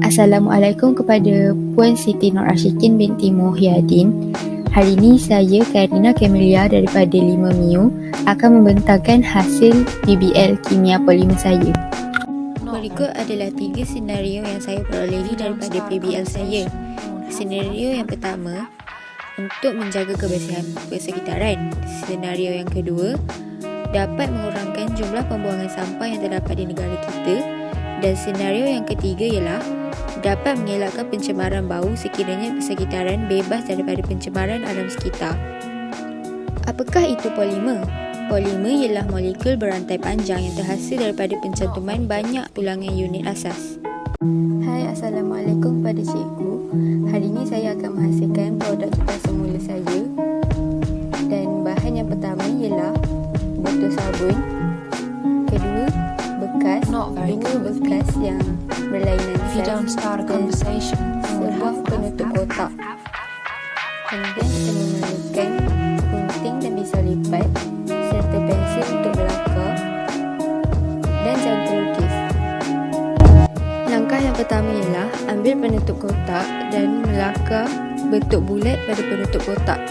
Assalamualaikum kepada Puan Siti Nur Ashikin binti Muhyiddin. Hari ini saya, Karina Camelia daripada 5MIU akan membentangkan hasil PBL kimia polimer saya. Berikut adalah 3 senario yang saya perolehi daripada PBL saya. Senario yang pertama, untuk menjaga kebersihan persekitaran. Senario yang kedua, dapat mengurangkan jumlah pembuangan sampah yang terdapat di negara kita. Dan senario yang ketiga ialah dapat mengelakkan pencemaran bau sekiranya persekitaran bebas daripada pencemaran alam sekitar. Apakah itu polimer? Polimer ialah molekul berantai panjang yang terhasil daripada pencantuman banyak ulangan unit asas. Hai, Assalamualaikum kepada cikgu. Hari ini saya akan menghasilkan produk kipas semula saya. Dan bahan yang pertama ialah botol sabun. Kedua, bekas, dua bekas yang berlainan saiz dan sebuah penutup kotak. Kemudian kita memerlukan gunting dan pisau lipat serta pensel untuk melakar dan jam pelukis. Langkah yang pertama ialah ambil penutup kotak dan melakar bentuk bulat pada penutup kotak.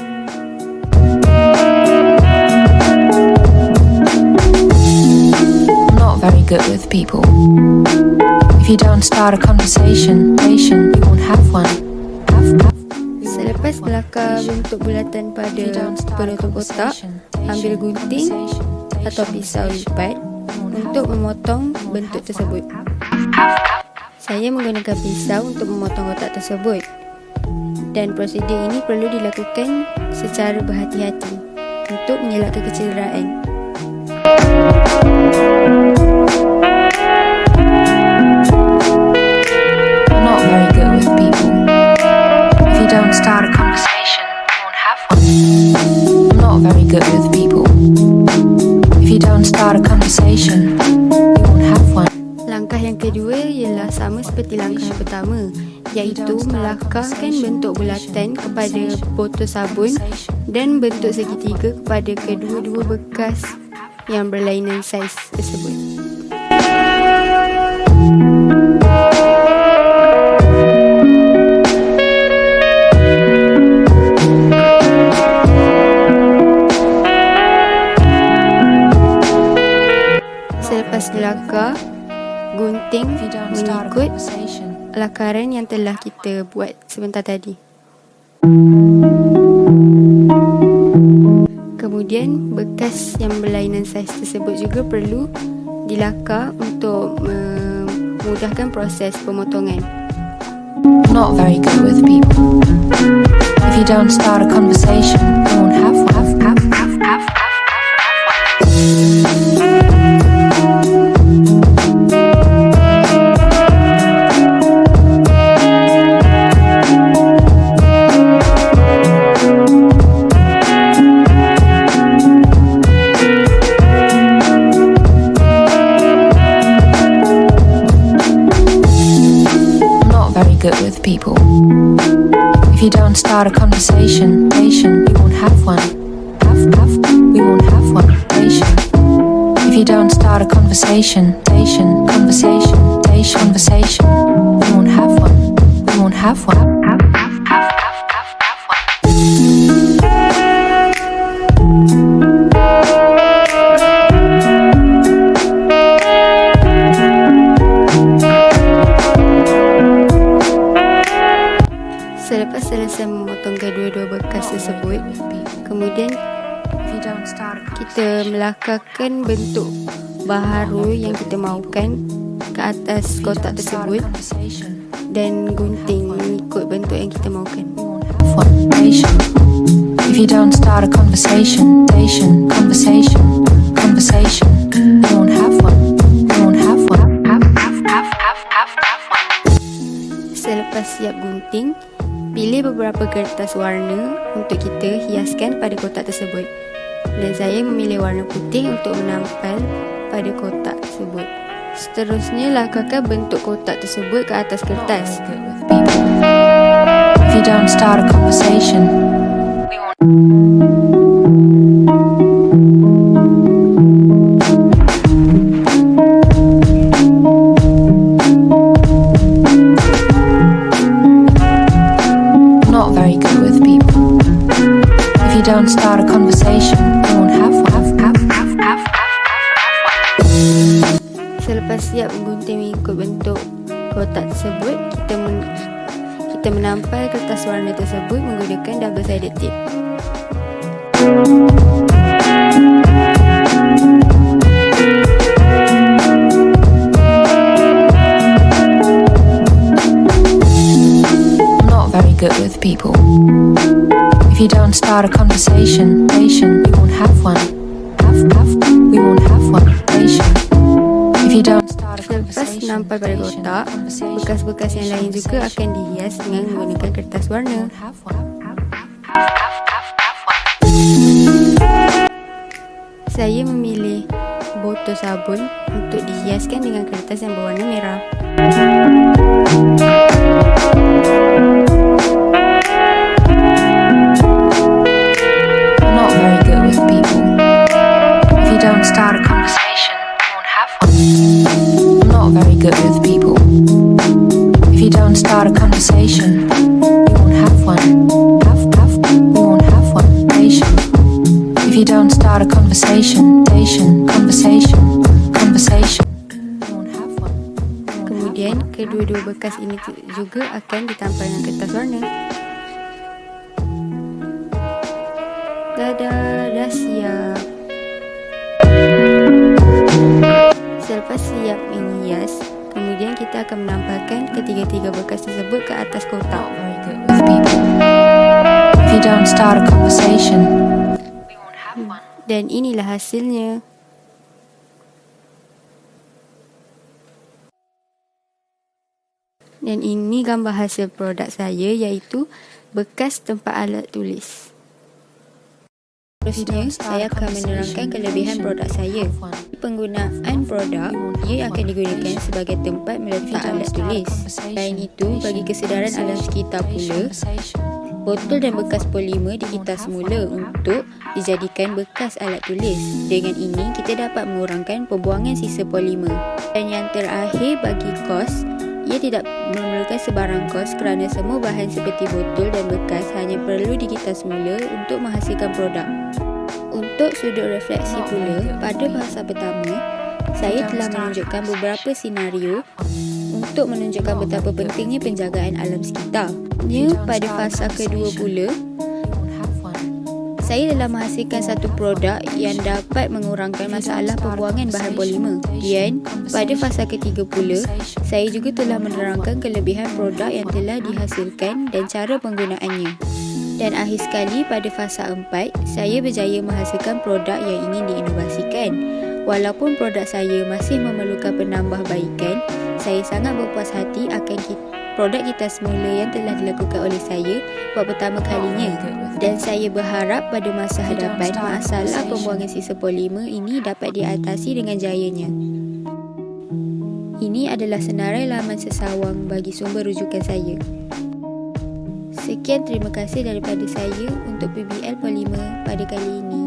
Very good with people. If you don't start a conversation, you won't have one. Selepas melakar bentuk bulatan pada penutup kotak, ambil gunting atau pisau lipat untuk memotong bentuk tersebut. Saya menggunakan pisau untuk memotong kotak tersebut. Dan prosedur ini perlu dilakukan secara berhati-hati untuk mengelakkan kecederaan. Not very good with people. If you don't start a conversation, you won't have one. Not very good with people. If you don't start a conversation, you won't have one. Langkah yang kedua ialah sama seperti langkah yang pertama, iaitu melakarkan bentuk bulatan kepada botol sabun dan bentuk segitiga kepada kedua-dua bekas yang berlainan saiz tersebut. Selepas dilakar, gunting mengikut lakaran yang telah kita buat sebentar tadi. Kemudian bekas yang berlainan saiz tersebut juga perlu dilakar untuk memudahkan proses pemotongan. Not very good with people. If you don't start a conversation, you won't have one. Good with people. If you don't start a conversation, you won't have one. We won't have one. If you don't start a conversation, you won't have one. We won't have one. Selepas selesai memotong kedua-dua bekas tersebut, kemudian kita melakarkan bentuk baharu yang kita mahukan ke atas kotak tersebut dan gunting mengikut bentuk yang kita mahukan. If you don't start a conversation, you won't have one. Selepas siap gunting, pilih beberapa kertas warna untuk kita hiaskan pada kotak tersebut. Dan saya memilih warna putih untuk menampal pada kotak tersebut. Seterusnya, lakarkan bentuk kotak tersebut ke atas kertas. If you don't start a conversation, don't start a conversation, you won't have one. Selepas siap menggunting mengikut bentuk kotak tersebut, kita menampal kertas warna tersebut menggunakan double-sided tape. Not very good with people. If you don't start a conversation, you won't have one. We won't have one. If you don't start a Selepas conversation, menampal pada kotak, bekas-bekas yang lain juga akan dihias dengan menggunakan kertas warna. Saya memilih botol sabun untuk dihiaskan dengan kertas yang berwarna merah. Not very good with people. If you don't start a conversation, you won't have one. Not very good with people. If you don't start a conversation, you won't have one. We won't have one. If you don't start a conversation, you won't have one. Kemudian, kedua-dua bekas ini juga akan ditampal dengan kertas warna. Dah siap. Selepas siap menghias, kemudian kita akan menampalkan ketiga-tiga bekas tersebut ke atas kotak. Not very good with people. If you don't start a conversation, we won't have one. Dan inilah hasilnya. Dan ini gambar hasil produk saya, iaitu bekas tempat alat tulis. Terusnya, saya akan menerangkan kelebihan produk saya. Penggunaan produk, ia akan digunakan sebagai tempat meletak alat tulis. Selain itu, bagi kesedaran alam sekitar pula, botol dan bekas polimer dikitar semula untuk dijadikan bekas alat tulis. Dengan ini, kita dapat mengurangkan pembuangan sisa polimer. Dan yang terakhir, bagi kos, ia tidak memerlukan sebarang kos kerana semua bahan seperti botol dan bekas hanya perlu dikitar semula untuk menghasilkan produk. Untuk sudut refleksi pula, pada fasa pertama, saya telah menunjukkan beberapa senario untuk menunjukkan betapa pentingnya penjagaan alam sekitar. Pada fasa kedua pula, saya telah menghasilkan satu produk yang dapat mengurangkan masalah pembuangan bahan polimer. Dan pada fasa ketiga pula, saya juga telah menerangkan kelebihan produk yang telah dihasilkan dan cara penggunaannya. Dan akhir sekali, pada fasa 4, saya berjaya menghasilkan produk yang ingin diinovasikan. Walaupun produk saya masih memerlukan penambahbaikan, saya sangat berpuas hati akan produk kita semula yang telah dilakukan oleh saya buat pertama kalinya. Dan saya berharap pada masa hadapan, masalah pembuangan sisa polimer ini dapat diatasi dengan jayanya. Ini adalah senarai laman sesawang bagi sumber rujukan saya. Sekian, terima kasih daripada saya untuk PBL Polimer pada kali ini.